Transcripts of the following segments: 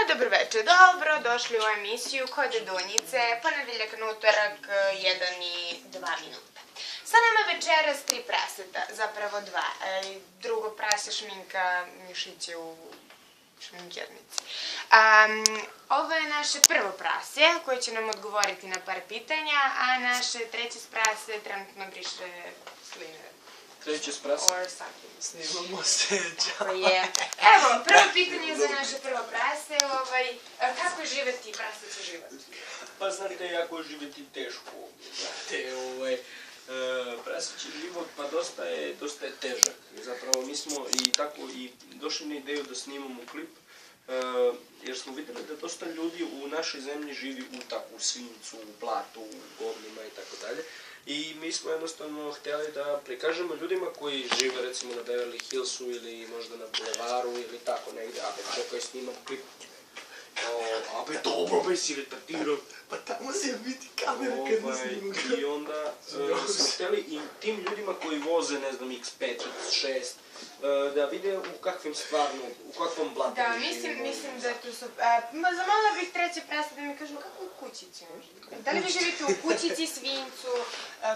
Dobro večer, dobro došli u emisiju Kod Dunjice, ponedeljak na utorak, 1 i 2 minuta. Sa nama večeras 3 praseta, zapravo 2. Drugo prase šminka mišiće u šminkjernici. Ovo je naše prvo prase koje će nam odgovoriti na par pitanja, a naše treće prase trenutno briše sline. Treće sprasa. Snimamo se, čao. Evo, prvo pitanje za naše prvo prase, kako je živeti praseći život? Pa znate, jako je živeti teško. Znate, praseći život, pa dosta je težak. Zapravo, mi smo i tako i došli na ideju da snimamo klip, jer smo vidjeli da dosta ljudi u našoj zemlji živi u svincu, u blatu, u govnima i tako dalje. I mi smo jednostavno htjeli da prikažemo ljudima koji žive recimo na Beverly Hillsu ili možda na Bulevaru ili tako negdje, a čekaj snimam klip. Abe dobro, be si retardirao. Pa tamo se vidi kamera kad ne snimam. I onda smo htjeli i tim ljudima koji voze, ne znam, X5, X6, da vide u kakvom blatu da, mislim da tu su... Zamolila bih treće prase da mi kažu kako u kućici on živi. Da li vi živite u kućici, svincu,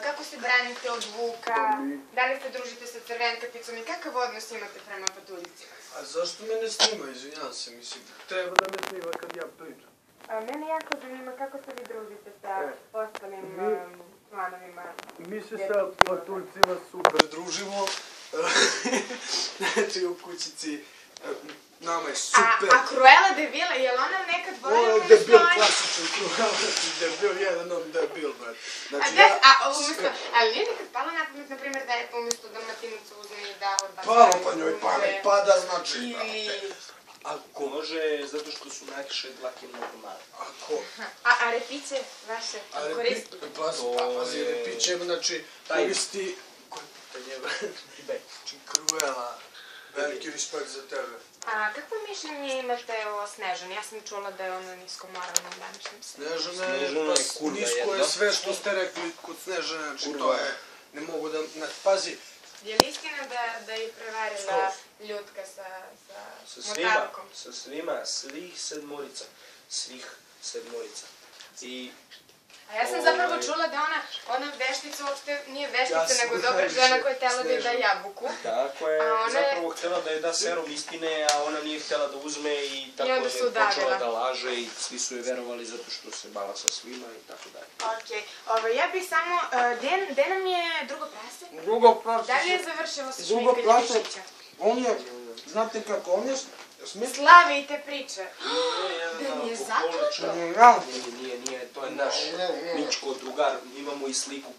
kako se branite od vuka, da li se družite sa crvenkapicom i kakav odnos imate prema patuljicima? A zašto me ne snima, izvinjam se, mislim, treba da me snima kad ja pričam. Mene jako zanima kako se vi družite sa ostalim članovima. Mi se sa patuljcima super družimo. Znači u kućici, nama je super. A Cruella de Vil, je li ona nekad volila umjesto... Debil, klasičan Cruella debil, jedan on debil, brat. Ali nije nekad palo na pamet, na primjer, da je umjesto Dalmatinaca uzme i da odbaca... Palo pa njoj pamet, pada znači... Ili... Ako može, zato što su najviše dlake mnogo male. Ako... A repiće vaše koristi? Pazi, repiće, znači, koristi... Znači, Cruella, veliki respekt za tebe. A kakvo mišljenje imate o Snežani? Ja sam čula da je ona nisko moralna u današnjem svijetu. Snežana je kurva jedna. Nisko je sve što ste rekli kod Snežane, znači to je... Ne mogu da... Pazi. Je li istina da je prevarila Ljutka sa motalkom? Sa svima, svih sedmorica. I... A ja sam zapravo čula da ona veštica uopšte nije veštica, nego dobra žena koja je htjela da je da jabuku. Tako je, zapravo htjela da je da serum istine, a ona nije htjela da uzme i tako je počela da laže i svi su je verovali zato što se bala sa svima i tako dalje. Okej, ja bih samo, gde nam je drugo prase? Drugo prase. Da li je završilo sa šminkanjem mišića? On je, znate kako, on je... Slavite priče. Da nije zaklato? Nije, to je naš Mičko drugar, imamo i sliku,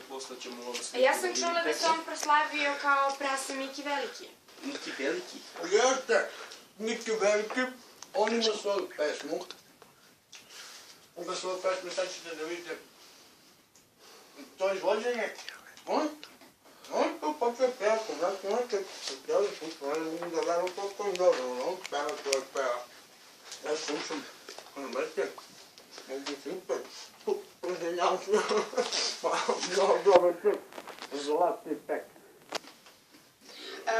posle ćemo ovo sliku. Ja sam čula da se on proslavio kao prase Miki Veliki. Miki Veliki? Jeste, Miki Veliki, on ima svoju pesmu. Ima svoju pesmu, sad ćete da vidite. To je izvođenje. On to počeo pevati, znači, pevali su svoje, vidim da gledam toliko i dobro, on peva to je peva. Ja slušam, brate, mogu super, izvinjam se, dobro ček, zlatni pek.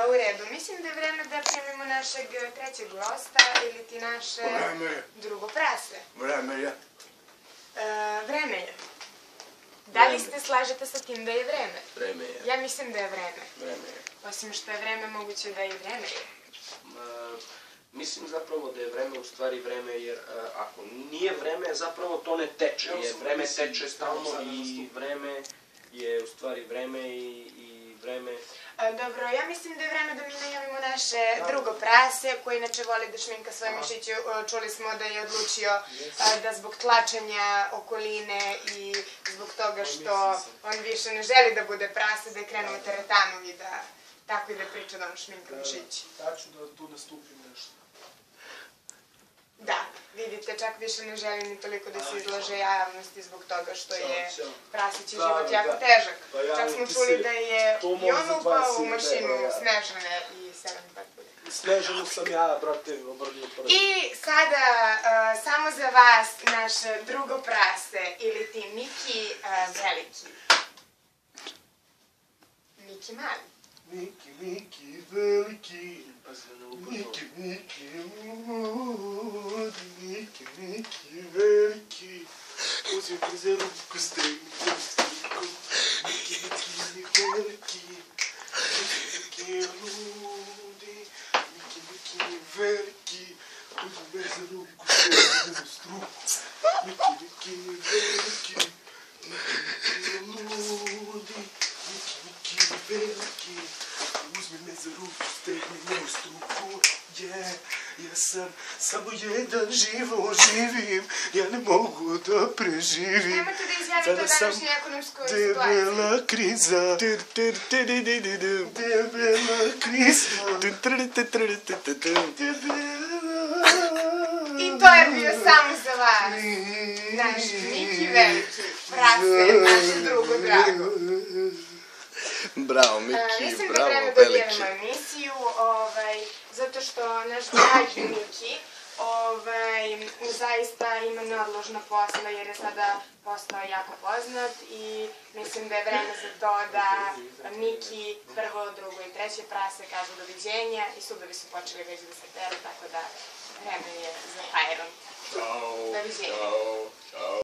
U redu, mislim da je vreme da primimo našeg trećeg gosta ili ti naše drugo prase. Vreme je. Vreme je. Da li se slažete sa tim da je vreme? Vreme je. Ja mislim da je vreme. Vreme je. Osim što je vreme, moguće da i vreme je. Mislim zapravo da je vreme u stvari vreme, jer ako nije vreme, zapravo to ne teče, jer vreme teče stalno i vreme je u stvari vreme i vreme... Dobro, ja mislim da je vreme da mi najavimo naše drugo prase, koji inače voli da šminka svoje mišiće. Čuli smo da je odlučio da zbog tlačenja okoline i zbog toga što on više ne želi da bude prase, da je krenuo teretanu i da tako i da priča da on šminka mišiće. Ja ću da tu nastupim nešto. Da, vidite, čak više ne želi ni toliko da se izlaže javnosti zbog toga što je praseći život jako težak. Čak smo čuli da je i on upao u mašinu Snežane i 7 patulja. Snežanu sam ja, brate, obrnio prvi. I sada, samo za vas, naše drugo prase, ili ti Miki Veliki. Miki Mali. Miki Veliki. za ruku stegne struku. Miki, miki, veliki, veliki ludi. Miki, veliki, uzmi me za ruku stegne struku. Miki, veliki, miki, ludi. Miki, veliki, uzmi me za ruku stegne struku. Ja sam samo jedan život živim, ja ne mogu da preživim. Nemojte da izjavite o današnjoj ekonomskoj situaciji. Debela kriza. Debela kriza. I to je bio samo za vas. Naš Miki veliki, prase, naše drugo drago. Bravo, Miki, Mislim da bravo, vreme da veliki. odjelimo emisiju, zato što naš dragi Miki zaista ima neodložna posla jer je sada postao jako poznat i mislim da je vreme za to da Miki prvo, drugo i treće prase kažu doviđenja i sudovi su počeli već da se teru, tako da vreme je za Pajron. Ćao. Doviđenja. Ćao. Ćao.